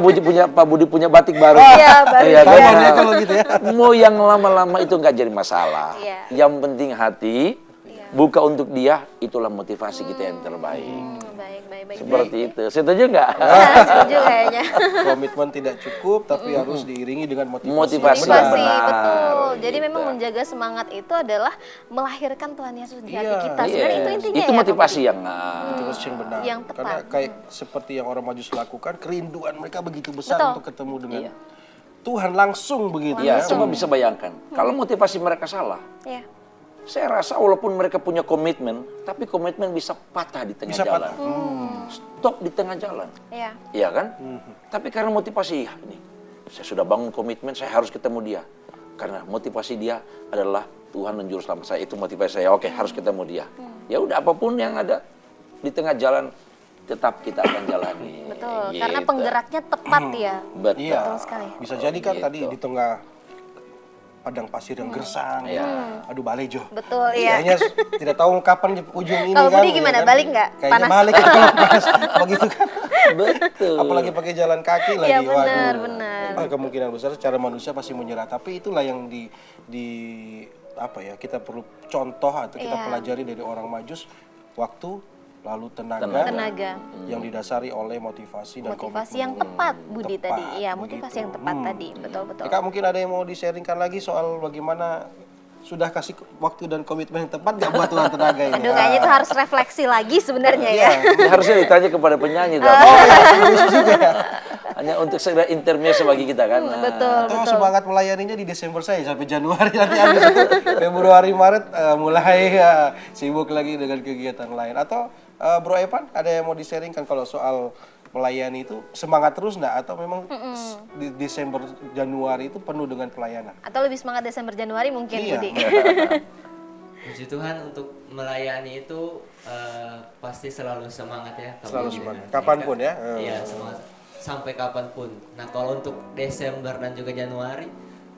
Budi punya batik baru. Iya, baru. Iya, Tahu kan? dia kalau gitu ya. Mau yang lama-lama itu nggak jadi masalah. Iya. Yang penting hati, Iya. buka untuk dia, itulah motivasi kita yang terbaik. Baik. Seperti itu. Setuju nggak? Setuju kayaknya. Komitmen tidak cukup, tapi harus diiringi dengan motivasi. Motivasi. Benar. Benar. Betul. Jadi Gitu. memang menjaga semangat itu adalah melahirkan Tuhan Yesus di hati Iya. kita. Sebenarnya itu intinya Itu ya. motivasi yang Motivasi yang benar. Yang tepat. Karena kayak seperti yang orang Majus lakukan, kerinduan mereka begitu besar Betul. untuk ketemu dengan Iya. Tuhan langsung begitu ya, ya. coba bisa bayangkan. Kalau motivasi mereka salah, Iya. saya rasa walaupun mereka punya komitmen, tapi komitmen bisa patah di tengah Bisa jalan. patah. Stop di tengah jalan. Iya. Iya kan? Tapi karena motivasi, ini saya sudah bangun komitmen, saya harus ketemu dia. Karena motivasi dia adalah Tuhan dan Juru Selamat saya. Itu motivasi saya. Oke, harus ketemu dia. Ya udah, apapun yang ada di tengah jalan, tetap kita akan jalani. Betul. Gitu. Karena penggeraknya tepat ya. Betul. Iya. Betul sekali. Bisa jadi kan Gitu. tadi di tengah padang pasir yang gersang, Iya. aduh balejo. Betul, iya. Kayaknya tidak tahu kapan ujung ini Kalau kan. Budi gimana? ya kan? Balik nggak? Kayaknya Panas. balik kalau panas. Begitu kan. Betul. Apalagi pakai jalan kaki lagi. Iya, benar, Waduh. benar. Kemungkinan besar secara manusia pasti menyerah. Tapi itulah yang di apa ya? Kita perlu contoh atau kita Iya. pelajari dari orang Majus, waktu lalu tenaga, Tenaga. yang didasari oleh motivasi dan Motivasi komitmen yang tepat Budi tepat, tadi. Iya, motivasi begitu. yang tepat tadi. Betul. Kak, mungkin ada yang mau di-sharingkan lagi soal bagaimana sudah kasih waktu dan komitmen yang tepat nggak buat Tuhan tenaga ini? Aduh, kayaknya itu harus refleksi lagi sebenarnya ya. Ini harusnya ditanya kepada penyanyi dong. Oh iya, bisa juga ya. Hanya untuk segera intermezzo bagi kita kan. Nah, Betul. Atau semangat melayaninya di Desember saya sampai Januari nanti habis itu Februari Maret mulai sibuk lagi dengan kegiatan lain. Atau Bro Evan ada yang mau di-sharingkan kalau soal melayani itu semangat terus nggak atau memang di Desember Januari itu penuh dengan pelayanan? Atau lebih semangat Desember Januari mungkin Iya. Budi. Puji Tuhan untuk melayani itu pasti selalu semangat ya. Selalu Kami semangat. dengan- Kapanpun ya. Iya, semangat sampai kapanpun. Nah, kalau untuk Desember dan juga Januari,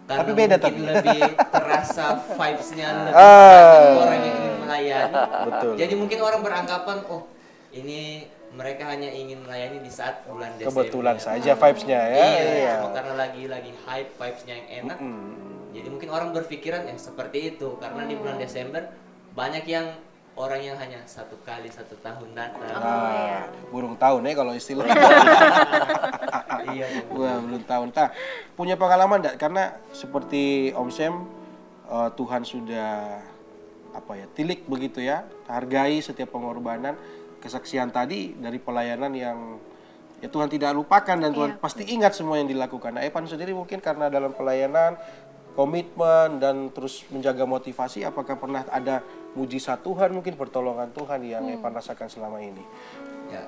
karena Tapi beda mungkin tapi. lebih terasa vibes-nya lebih Ah. banyak orang yang ingin melayani. Betul. Jadi mungkin orang beranggapan, oh ini mereka hanya ingin melayani di saat bulan Desember. Kebetulan saja vibes-nya ya. Iya, cuma karena lagi hype vibes-nya yang enak. Jadi mungkin orang berpikiran ya seperti itu karena di bulan Desember banyak yang orang yang hanya satu kali satu tahun datang. Burung tahun ya kalau istilah. Iya. Wah, belum tahun. Nah, punya pengalaman enggak? Karena seperti Om Sam, Tuhan sudah apa ya, tilik begitu ya, hargai setiap pengorbanan, kesaksian tadi dari pelayanan yang ya Tuhan tidak lupakan dan Tuhan pasti ingat semua yang dilakukan. Nah, Evan sendiri mungkin karena dalam pelayanan, komitmen dan terus menjaga motivasi, apakah pernah ada mujizat Tuhan, mungkin pertolongan Tuhan yang Evan rasakan selama ini? Ya,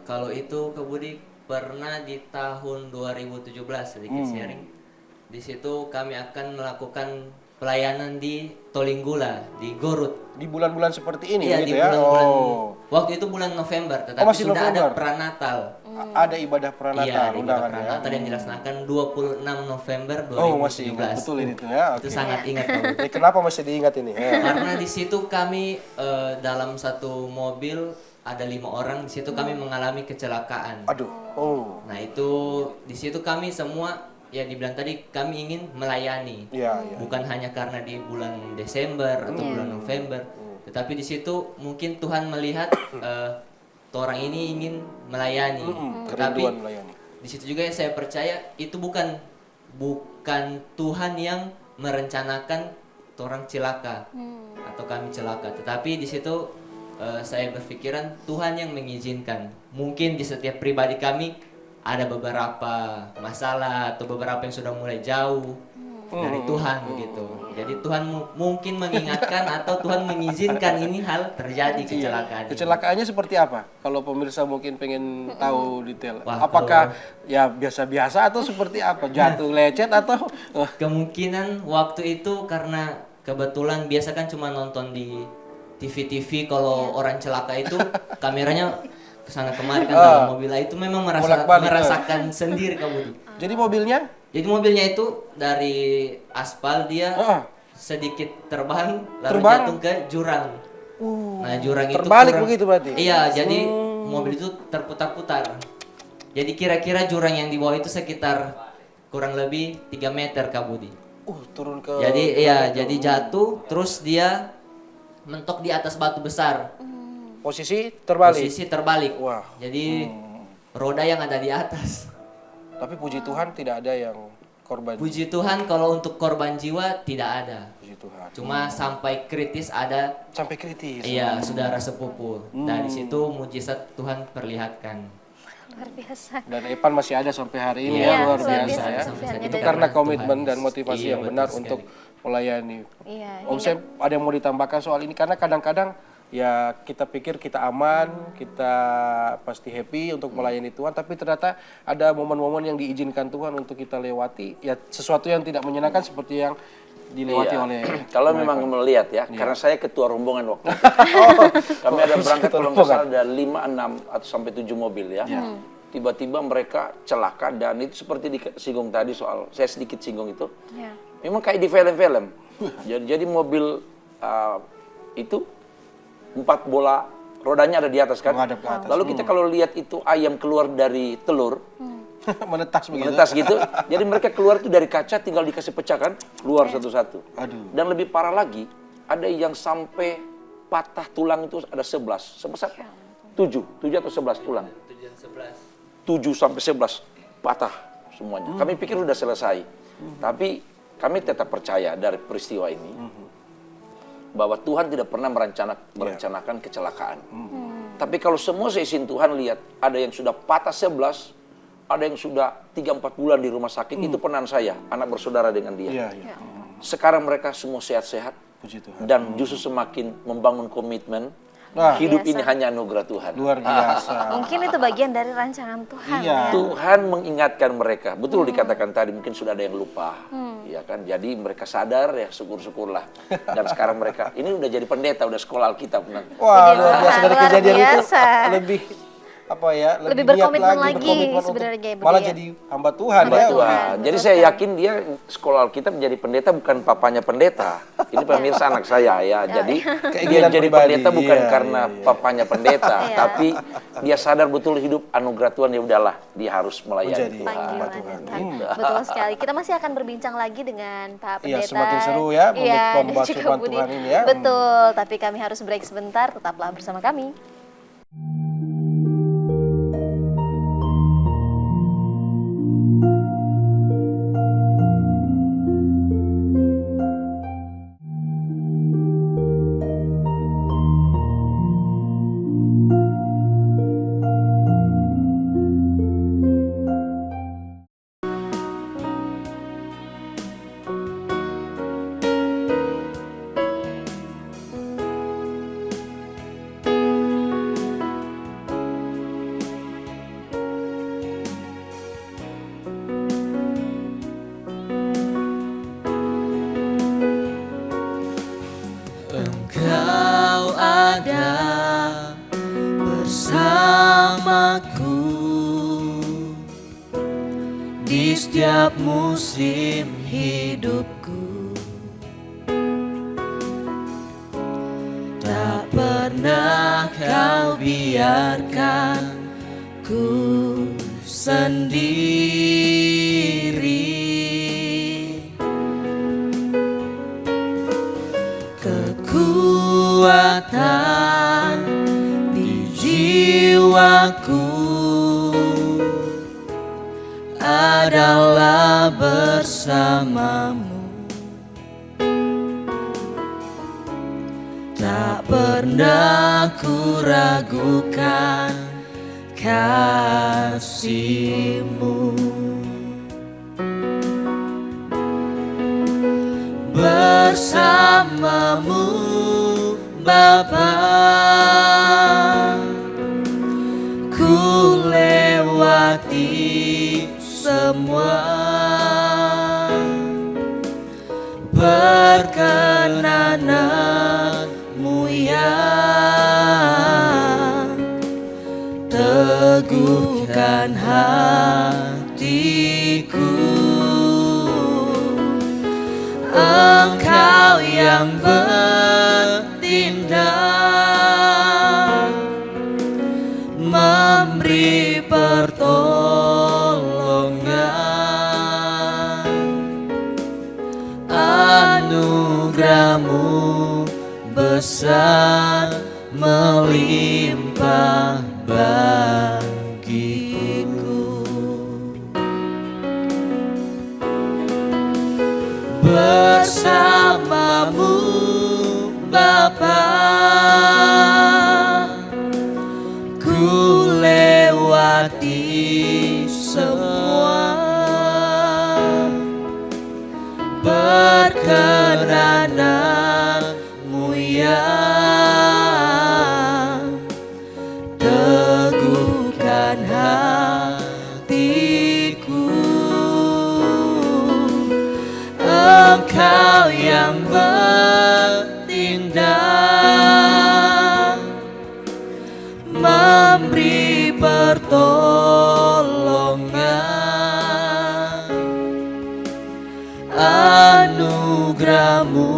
kalau itu Kak Budi pernah di tahun 2017 sedikit sharing. Di situ kami akan melakukan pelayanan di Tolinggula, di Gorut. Di bulan-bulan seperti ini Iya, gitu di ya? bulan-bulan. Oh. Waktu itu bulan November, tetapi masih sudah November. ada pranatal. Ada ibadah Iya, pranatal, ada ibadah undangan ya? pranatal yang dilaksanakan 26 November 2017. Oh, masih ingat betul ini tuh ya. Itu Oke. sangat ingat Kak Budi. Kenapa masih diingat ini? Ya. Karena di situ kami dalam satu mobil ada 5 orang, di situ kami mengalami kecelakaan. Aduh. Oh. Nah itu di situ kami semua ya dibilang tadi kami ingin melayani, Iya, iya. bukan hanya karena di bulan Desember atau bulan November, tetapi di situ mungkin Tuhan melihat orang ini ingin melayani, tetapi Kerinduan melayani. di situ juga yang saya percaya itu bukan Tuhan yang merencanakan orang celaka atau kami celaka, tetapi di situ saya berpikiran Tuhan yang mengizinkan. Mungkin di setiap pribadi kami ada beberapa masalah atau beberapa yang sudah mulai jauh dari Tuhan begitu. Jadi Tuhan mungkin mengingatkan atau Tuhan mengizinkan ini hal terjadi kecelakaan. Kecelakaannya seperti apa? Kalau pemirsa mungkin pengen tahu detail. Wah, Apakah ya biasa-biasa atau seperti apa? Jatuh lecet atau Kemungkinan waktu itu karena kebetulan biasa kan cuma nonton di TV-TV kalau orang celaka itu kameranya kesana kemari kan dalam mobil itu memang merasakan sendiri Kak Budi. Jadi mobilnya? Jadi mobilnya itu dari aspal dia sedikit terbang lalu jatuh ke jurang. Nah jurang itu terbalik begitu berarti? Iya, jadi mobil itu terputar-putar. Jadi kira-kira jurang yang di bawah itu sekitar kurang lebih 3 meter Kak Budi. Turun ke. Jadi iya, jadi jatuh terus dia mentok di atas batu besar. Posisi terbalik. Posisi terbalik. Wah. Jadi roda yang ada di atas. Tapi puji Tuhan tidak ada yang korban. Puji Tuhan kalau untuk korban jiwa tidak ada. Puji Tuhan. Cuma sampai kritis ada. Sampai kritis. Iya, saudara sepupu. Dari situ mujizat Tuhan perlihatkan. Luar biasa. Dan Epan masih ada sampai hari ini Iya, ya, luar luar biasa biasa ya. kesaksiannya Itu dari karena Tuhan. komitmen dan motivasi Iya, yang betul benar sekali. untuk melayani. Iya. Om Sam, ada yang mau ditambahkan soal ini? Karena kadang-kadang ya kita pikir kita aman, kita pasti happy untuk melayani Tuhan, tapi ternyata ada momen-momen yang diizinkan Tuhan untuk kita lewati, ya sesuatu yang tidak menyenangkan seperti yang dilewati oleh. Kalau memang melihat ya, karena saya ketua rombongan waktu itu. Kami ada berangkat kalau nggak salah ada 5, 6 atau sampai 7 mobil ya. Tiba-tiba mereka celaka dan itu seperti disinggung tadi soal, saya sedikit singgung itu. Memang kayak di film-film. Jadi mobil itu 4 bola rodanya ada di atas kan. Menghadap ke atas. Lalu kita kalau lihat itu ayam keluar dari telur, menetas begitu. menetas gitu. Jadi mereka keluar itu dari kaca tinggal dikasih pecah kan, keluar satu-satu. Aduh. Dan lebih parah lagi, ada yang sampai patah tulang itu ada 11. Sebesar 7 atau 11 tulang. 7 sampai 11 patah semuanya. Kami pikir sudah selesai. Tapi kami tetap percaya dari peristiwa ini bahwa Tuhan tidak pernah merencanakan kecelakaan. Tapi kalau semua seizin Tuhan lihat, ada yang sudah patah 11, ada yang sudah 3-4 bulan di rumah sakit, itu penan saya, anak bersaudara dengan dia. Sekarang mereka semua sehat-sehat, Puji Tuhan. dan justru semakin membangun komitmen, Nah, hidup biasa. ini hanya anugerah Tuhan. luar biasa. Mungkin itu bagian dari rancangan Tuhan Iya. ya. Tuhan mengingatkan mereka, betul dikatakan tadi, mungkin sudah ada yang lupa, ya kan? Jadi mereka sadar ya, syukur-syukurlah. Dan sekarang mereka ini udah jadi pendeta, udah sekolah Alkitab nanti. Wah, luar biasa dari Luar kejadian itu biasa. lebih apa ya? Lebih niat berkomitmen lagi berkomitmen untuk sebenarnya, Ibu malah Dia. jadi hamba Tuhan Hamba ya. Tuhan. Wah, jadi saya yakin dia sekolah Alkitab menjadi pendeta bukan papanya pendeta. Ini pemirsa anak saya ya. Jadi dia Keinginan jadi pribadi. pendeta bukan Iya, karena iya. papanya pendeta, Iya. tapi dia sadar betul hidup anugerah Tuhan, ya udahlah, dia harus melayani Menjadi Tuhan. Panggilan Tuhan. Tuhan. Betul sekali. Kita masih akan berbincang lagi dengan Pak Iya, Pendeta. semakin seru ya Iya, dan membahas juga firman Budi. Tuhan ini ya. Betul, tapi kami harus break sebentar. Tetaplah bersama kami. Engkau ada bersamaku di setiap musim hidupku. Tak pernah kau biarkan ku sendiri. Kekuatan di jiwaku adalah bersamamu. Tak pernah ku ragukan kasih-Mu. Bersama-Mu Bapa, ku lewati semua perkenanan-Mu ya. Teguhkan hatiku, Engkau yang bertindak, memberi pertolongan. Anugerah-Mu besar melimpah bagiku. Bersama-Mu Bapa, ku lewati semua perkenanan-Mu ya. Teguhkan hatiku, Engkau yang bertindak, memberi pertolongan. Anugerah-Mu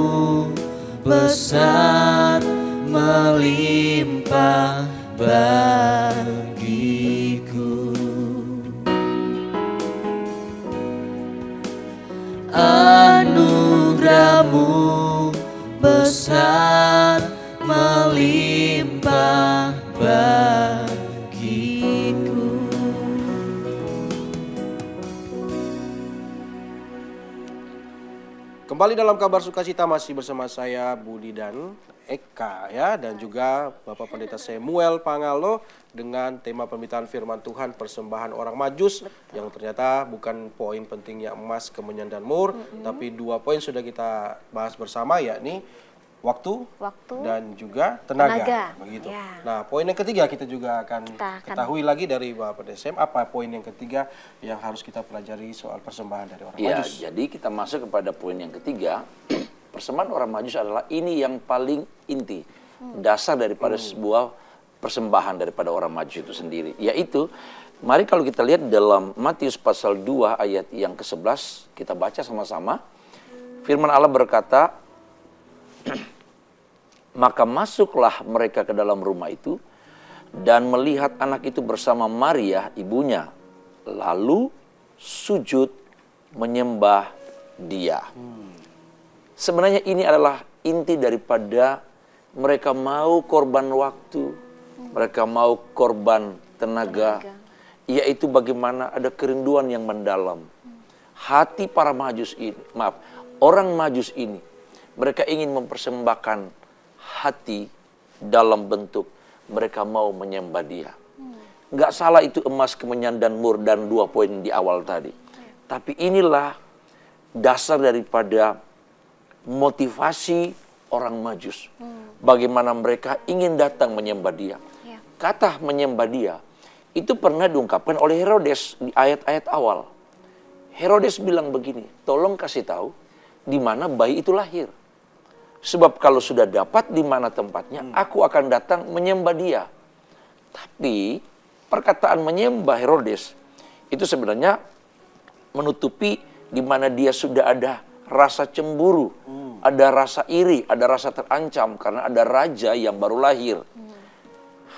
besar melimpah bagiku. Anugerah-Mu besar melimpah bagiku. Kembali dalam kabar sukacita masih bersama saya Budi dan Eka ya, dan juga Bapak Pendeta Samuel Pangalo dengan tema pemberitaan firman Tuhan persembahan orang Majus. Yang ternyata bukan poin pentingnya emas, kemenyan dan mur, tapi 2 poin sudah kita bahas bersama, yakni waktu dan juga tenaga. Begitu. Ya. Nah, poin yang ketiga kita juga akan ketahui lagi dari Bapak Pendeta Sam, apa poin yang ketiga yang harus kita pelajari soal persembahan dari orang Majus. Jadi kita masuk kepada poin yang ketiga. Persembahan orang Majus adalah ini yang paling inti, dasar daripada sebuah persembahan daripada orang Majus itu sendiri. Yaitu, mari kalau kita lihat dalam Matius pasal 2 ayat yang ke-11, kita baca sama-sama. Firman Allah berkata, maka masuklah mereka ke dalam rumah itu dan melihat anak itu bersama Maria ibunya, lalu sujud menyembah dia. Sebenarnya ini adalah inti daripada mereka mau korban waktu, mereka mau korban tenaga, yaitu bagaimana ada kerinduan yang mendalam. Hati para Majus ini, orang Majus ini, mereka ingin mempersembahkan hati dalam bentuk mereka mau menyembah dia. Nggak salah itu emas, kemenyan, dan mur, dan 2 poin di awal tadi. Tapi inilah dasar daripada motivasi orang Majus. Bagaimana mereka ingin datang menyembah dia. Kata menyembah dia, itu pernah diungkapkan oleh Herodes di ayat-ayat awal. Herodes bilang begini, tolong kasih tahu di mana bayi itu lahir. Sebab kalau sudah dapat di mana tempatnya, aku akan datang menyembah dia. Tapi perkataan menyembah Herodes itu sebenarnya menutupi di mana dia sudah ada rasa cemburu, ada rasa iri, ada rasa terancam karena ada raja yang baru lahir.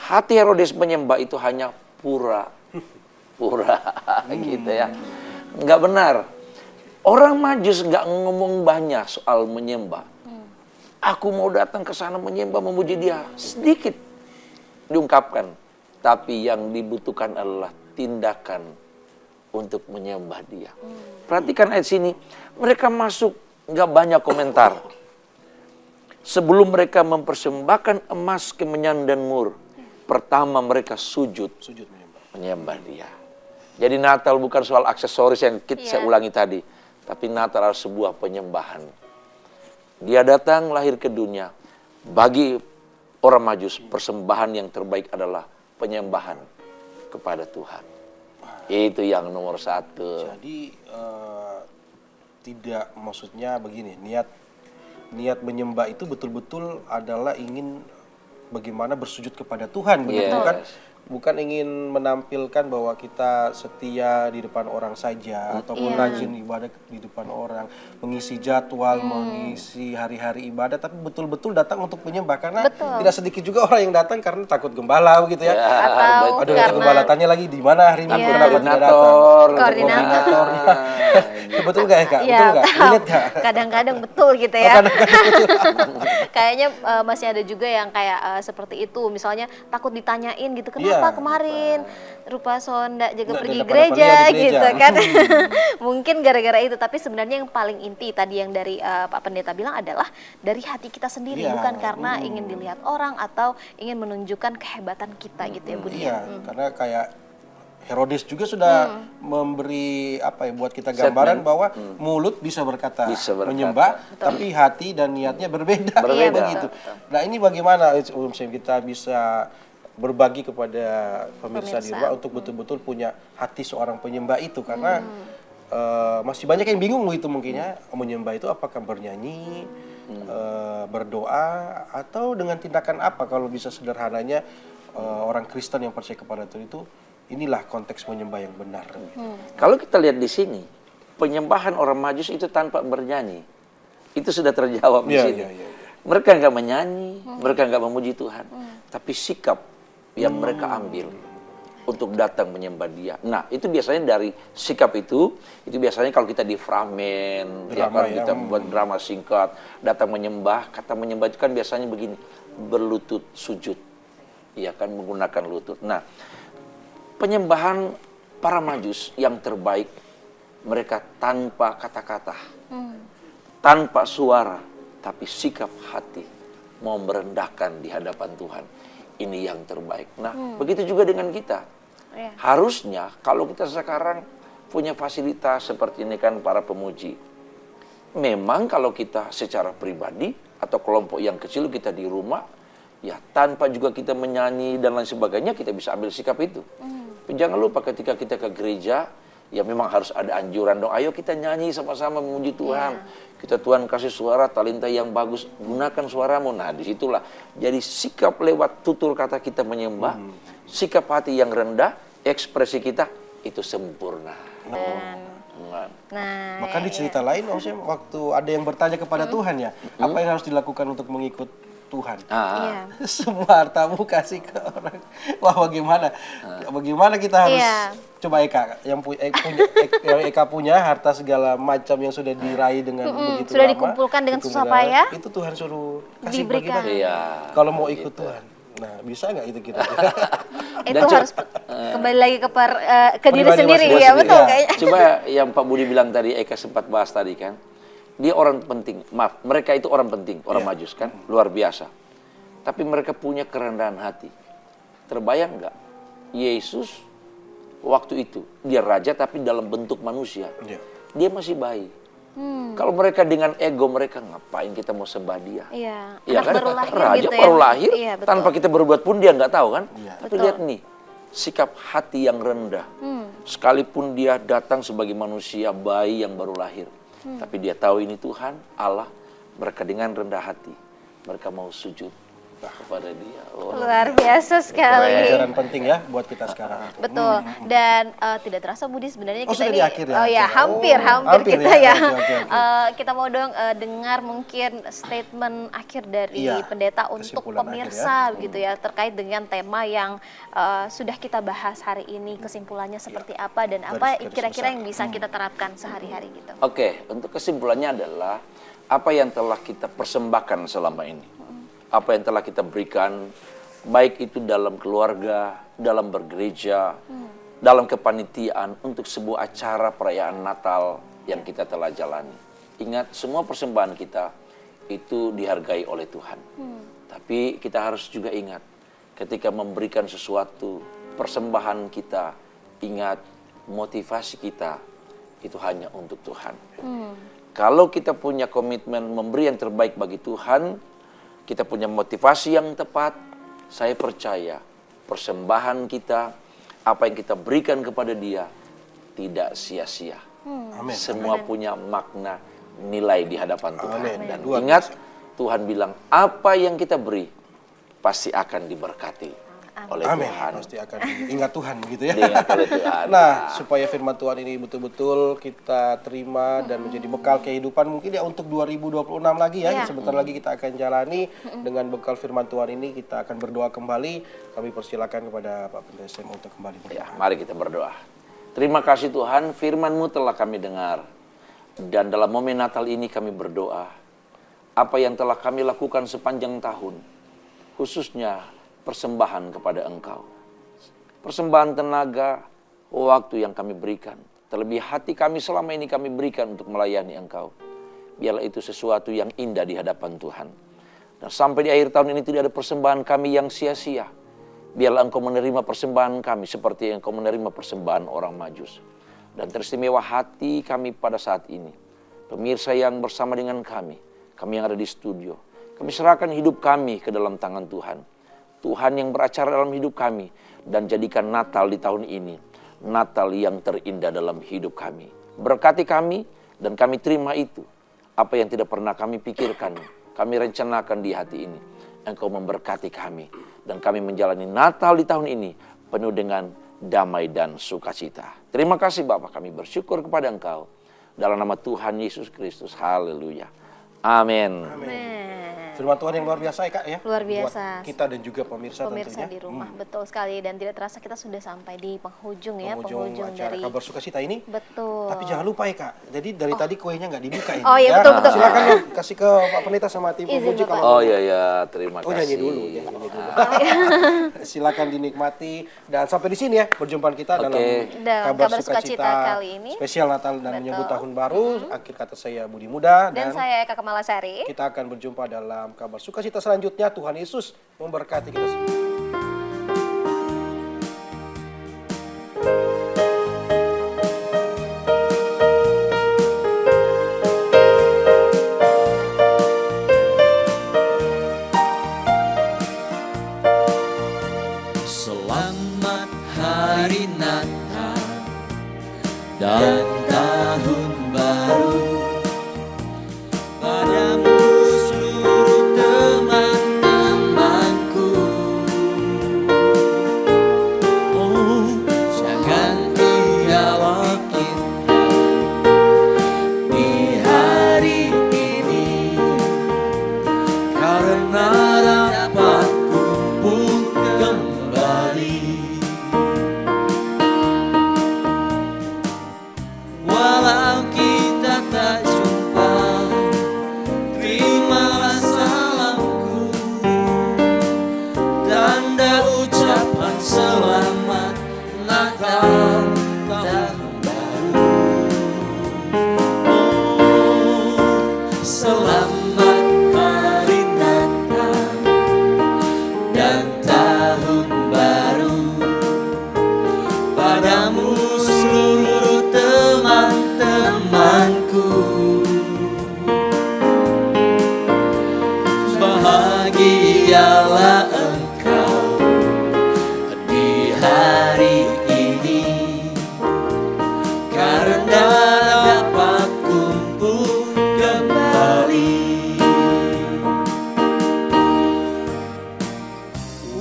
Hati Herodes menyembah itu hanya pura-pura gitu ya. Nggak benar. Orang Majus nggak ngomong banyak soal menyembah. Aku mau datang ke sana menyembah, memuji dia. Sedikit diungkapkan. Tapi yang dibutuhkan adalah tindakan untuk menyembah dia. Perhatikan ayat sini. Mereka masuk, nggak banyak komentar. Sebelum mereka mempersembahkan emas, kemenyan, dan mur, pertama mereka sujud. menyembah Dia. Jadi Natal bukan soal aksesoris yang saya ulangi tadi, tapi Natal adalah sebuah penyembahan. Dia datang lahir ke dunia. Bagi orang Majus, persembahan yang terbaik adalah penyembahan kepada Tuhan. Itu yang nomor satu. Jadi tidak, maksudnya begini, niat menyembah itu betul-betul adalah ingin bagaimana bersujud kepada Tuhan, begitu kan? Bukan ingin menampilkan bahwa kita setia di depan orang saja, ataupun rajin ibadah di depan orang, mengisi jadwal, mengisi hari-hari ibadah, tapi betul-betul datang untuk menyembah. Karena tidak sedikit juga orang yang datang karena takut gembala gitu ya. Atau Aduh, nanti gembala tanya lagi di mana hari Minggu, kenapa tidak datang? Koordinator. Betul nggak ya Kak? Iya, Betul nggak? Ingat nggak? Kadang-kadang betul gitu ya. Kayaknya masih ada juga yang kayak seperti itu. Misalnya takut ditanyain gitu, kenapa kemarin rupa sonda jaga pergi gereja gitu kan. Mungkin gara-gara itu, tapi sebenarnya yang paling inti tadi yang dari Pak Pendeta bilang adalah dari hati kita sendiri, bukan karena ingin dilihat orang atau ingin menunjukkan kehebatan kita gitu ya Budi. Iya, karena kayak Herodes juga sudah memberi buat kita gambaran bahwa mulut bisa berkata menyembah, tapi hati dan niatnya berbeda. Begitu. Nah, ini bagaimana kita bisa berbagi kepada pemirsa di rumah untuk betul-betul punya hati seorang penyembah itu, karena masih banyak yang bingung gitu mungkin ya, menyembah itu apakah bernyanyi, berdoa, atau dengan tindakan apa. Kalau bisa sederhananya orang Kristen yang percaya kepada Tuhan itu, inilah konteks menyembah yang benar. Kalau kita lihat di sini, penyembahan orang Majus itu tanpa bernyanyi, itu sudah terjawab di sini. Mereka nggak menyanyi, mereka nggak memuji Tuhan, tapi sikap yang mereka ambil untuk datang menyembah Dia. Nah, itu biasanya dari sikap itu biasanya kalau kita di Framen, kita buat drama singkat, datang menyembah, kata menyembah itu kan biasanya begini, berlutut sujud, ya kan, menggunakan lutut. Nah, penyembahan para Majus yang terbaik, mereka tanpa kata-kata, tanpa suara, tapi sikap hati, mau merendahkan di hadapan Tuhan. Ini yang terbaik. Nah, begitu juga dengan kita. Harusnya kalau kita sekarang punya fasilitas seperti ini kan para pemuji. Memang kalau kita secara pribadi atau kelompok yang kecil kita di rumah, ya tanpa juga kita menyanyi dan lain sebagainya, kita bisa ambil sikap itu. Tapi jangan lupa ketika kita ke gereja, ya memang harus ada anjuran dong. Ayo kita nyanyi sama-sama memuji Tuhan. Kita Tuhan kasih suara, talenta yang bagus, gunakan suaramu. Nah, disitulah. Jadi sikap lewat tutur kata kita menyembah, sikap hati yang rendah, ekspresi kita itu sempurna. Nah, bahkan di cerita lain, waktu ada yang bertanya kepada Tuhan ya, apa yang harus dilakukan untuk mengikut Tuhan? Semua hartamu kasih ke orang. Wah, bagaimana kita harus coba yang Eka punya harta segala macam yang sudah diraih dengan begitu sudah lama, dikumpulkan dengan susah payah, itu Tuhan suruh kasih diberikan. Kalau mau ikut Tuhan. Nah, bisa nggak itu kita? Itu harus kembali lagi ke diri sendiri ya, betul kayaknya. Coba yang Pak Budi bilang tadi, Eka sempat bahas tadi kan. Dia orang penting, mereka itu orang penting, orang Majus kan, luar biasa. Tapi mereka punya kerendahan hati. Terbayang nggak? Yesus waktu itu, dia raja tapi dalam bentuk manusia. Dia masih bayi. Kalau mereka dengan ego, mereka ngapain kita mau sembah Dia? Anak kan? baru lahir Raja gitu baru lahir, tanpa kita berbuat pun dia nggak tahu kan? Tapi lihat nih, sikap hati yang rendah. Sekalipun dia datang sebagai manusia bayi yang baru lahir. Tapi dia tahu ini Tuhan, Allah. Mereka dengan rendah hati, mereka mau sujud kepada Dia. Luar biasa sekali. Pelajaran penting ya buat kita sekarang. Betul. Dan tidak terasa Budi sebenarnya kita sudah ini di akhir ya? hampir kita ya. Kita mau dong dengar mungkin statement akhir dari pendeta untuk pemirsa gitu ya, terkait dengan tema yang sudah kita bahas hari ini. Kesimpulannya seperti apa dan apa kira-kira yang bisa kita terapkan sehari-hari gitu. Oke, untuk kesimpulannya adalah apa yang telah kita persembahkan selama ini. Apa yang telah kita berikan, baik itu dalam keluarga, dalam bergereja, dalam kepanitiaan, untuk sebuah acara perayaan Natal yang kita telah jalani. Ingat, semua persembahan kita itu dihargai oleh Tuhan. Tapi kita harus juga ingat, ketika memberikan sesuatu, persembahan kita, ingat motivasi kita itu hanya untuk Tuhan. Kalau kita punya komitmen memberi yang terbaik bagi Tuhan, kita punya motivasi yang tepat, saya percaya persembahan kita, apa yang kita berikan kepada Dia tidak sia-sia. Amin. Semua punya makna, nilai di hadapan Tuhan. Amin. Dan Luar ingat, Tuhan bilang apa yang kita beri pasti akan diberkati oleh Amin. Tuhan. Pasti akan diingat Tuhan begitu ya. Diingat oleh Tuhan. Nah, supaya firman Tuhan ini betul-betul kita terima dan menjadi bekal kehidupan mungkin ya untuk 2026 lagi ya. Ya. Sebentar lagi kita akan jalani dengan bekal firman Tuhan ini, kita akan berdoa kembali. Kami persilakan kepada Pak Pendeta SM untuk kembali berdoa. Ya, mari kita berdoa. Terima kasih Tuhan, firman-Mu telah kami dengar. Dan dalam momen Natal ini kami berdoa, apa yang telah kami lakukan sepanjang tahun, khususnya persembahan kepada Engkau. Persembahan tenaga, waktu yang kami berikan, terlebih hati kami selama ini kami berikan untuk melayani Engkau. Biarlah itu sesuatu yang indah di hadapan Tuhan. Dan sampai di akhir tahun ini tidak ada persembahan kami yang sia-sia. Biarlah Engkau menerima persembahan kami seperti yang Engkau menerima persembahan orang Majus. Dan teristimewa hati kami pada saat ini. Pemirsa yang bersama dengan kami yang ada di studio. Kami serahkan hidup kami ke dalam tangan Tuhan. Tuhan yang beracara dalam hidup kami. Dan jadikan Natal di tahun ini Natal yang terindah dalam hidup kami. Berkati kami dan kami terima itu. Apa yang tidak pernah kami pikirkan, kami rencanakan di hati ini. Engkau memberkati kami. Dan kami menjalani Natal di tahun ini penuh dengan damai dan sukacita. Terima kasih Bapa, kami bersyukur kepada Engkau. Dalam nama Tuhan Yesus Kristus. Haleluya. Amin. Firman Tuhan yang luar biasa ya Kak ya. Luar biasa. Buat kita dan juga pemirsa tentunya. Di rumah, betul sekali. Dan tidak terasa kita sudah sampai di penghujung ya, Penghujung acara dari Kabar Sukacita ini. betul. Tapi jangan lupa ya Kak, jadi dari tadi kuenya nggak dibuka ini. Oh iya, ya. betul. Silakan ya, kasih ke Pak Pendeta sama tim Izin, pemuji Bapak. kalau Oh iya, terima kasih. nyanyi dulu ya, nyanyi dulu. Silakan dinikmati dan sampai di sini ya perjumpaan kita dalam Kabar Sukacita kali ini. Spesial Natal dan Betul. menyambut tahun baru. Akhir kata saya Budi Muda Dan saya Eka Kamalasari. kita akan berjumpa dalam Kabar Sukacita selanjutnya. Tuhan Yesus memberkati kita semua. Selamat Hari Natal dan Tahun Baru padamu seluruh teman-temanku. Oh, jangan tinggalkan kita di hari ini, karena dapat kumpul kembali. Walau kita tak jumpa, terimalah salamku, tanda ucapan selamat Natal Tahun Baru. Oh, selamat Hari Natal dan Tahun Baru padamu seluruh teman-temanku. Bahagialah engkau di hari ini, karena dapat kumpul kembali.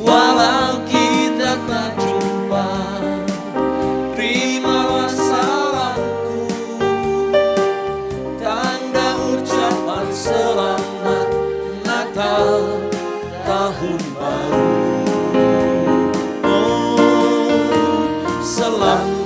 Walau kita tak jumpa, terimalah salamku, tanda ucapan selamat Natal Tahun Baru. Oh, selamat